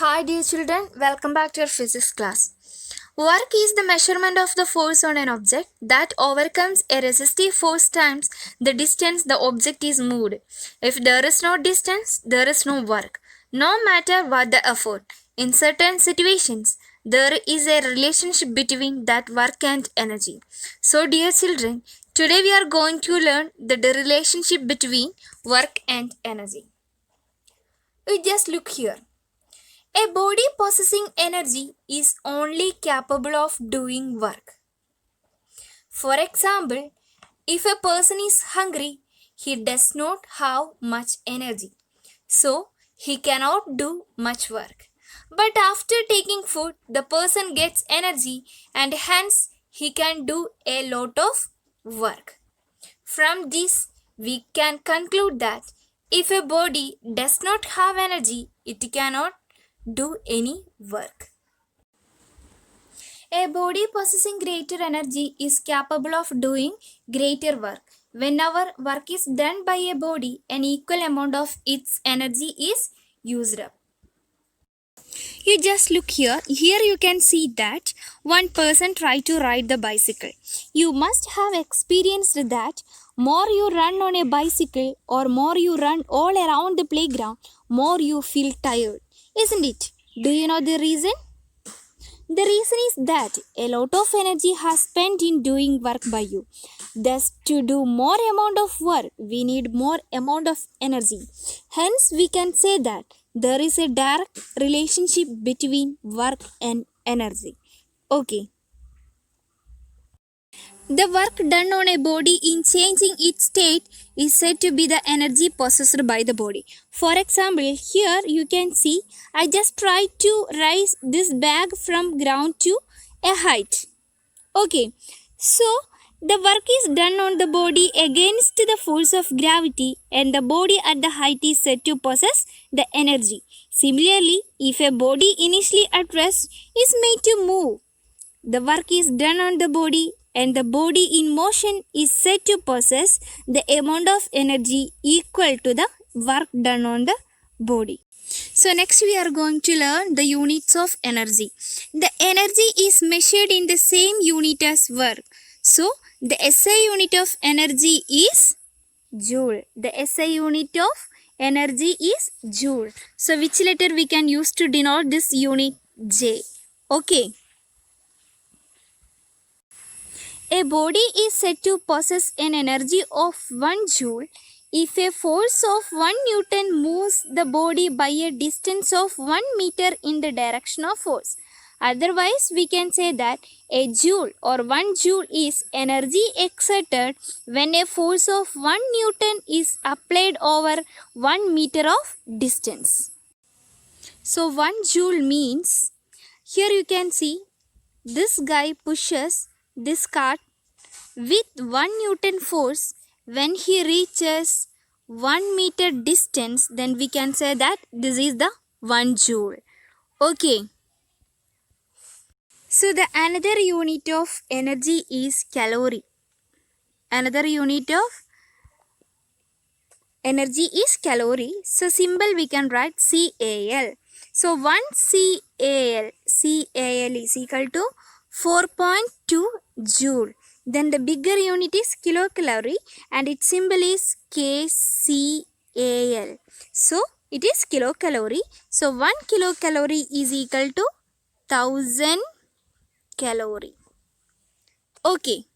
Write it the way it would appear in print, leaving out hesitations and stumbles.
Hi dear children, welcome back to your physics class. Work is the measurement of the force on an object that overcomes a resistive force times the distance the object is moved. If there is no distance, there is no work, no matter what the effort. In certain situations, there is a relationship between that work and energy. So dear children, today we are going to learn the relationship between work and energy. You just look here. A body possessing energy is only capable of doing work. For example, if a person is hungry, he does not have much energy, so he cannot do much work. But after taking food, the person gets energy and hence he can do a lot of work. From this, we can conclude that if a body does not have energy, it cannot do any work. A body possessing greater energy is capable of doing greater work. Whenever work is done by a body, an equal amount of its energy is used up. You just look here. Here you can see that one person tried to ride the bicycle. You must have experienced that more you run on a bicycle or more you run all around the playground, more you feel tired. Isn't it? Do you know the reason? The reason is that a lot of energy has spent in doing work by you. Thus, to do more amount of work, we need more amount of energy. Hence, we can say that there is a direct relationship between work and energy. Okay. The work done on a body in changing its state is said to be the energy possessed by the body. For example, here you can see I just tried to raise this bag from ground to a height. Okay, so the work is done on the body against the force of gravity and the body at the height is said to possess the energy. Similarly, if a body initially at rest is made to move, the work is done on the body and the body in motion is said to possess the amount of energy equal to the work done on the body. So next we are going to learn the units of energy. The energy is measured in the same unit as work. So the SI unit of energy is joule. The SI unit of energy is joule. So which letter we can use to denote this unit? J. Okay. A body is said to possess an energy of 1 joule if a force of 1 Newton moves the body by a distance of 1 meter in the direction of force. Otherwise, we can say that a joule or 1 joule is energy exerted when a force of 1 Newton is applied over 1 meter of distance. So 1 joule means, here you can see this guy pushes this cart with 1 Newton force. When he reaches 1 meter distance, then we can say that this is the 1 joule. Okay. So the another unit of energy is calorie. Another unit of energy is calorie. So symbol we can write CAL. So 1 CAL is equal to 4.2 joule. Then the bigger unit is kilocalorie and its symbol is KCAL. So it is kilocalorie. So 1 kilocalorie is equal to 1000 calorie. Okay.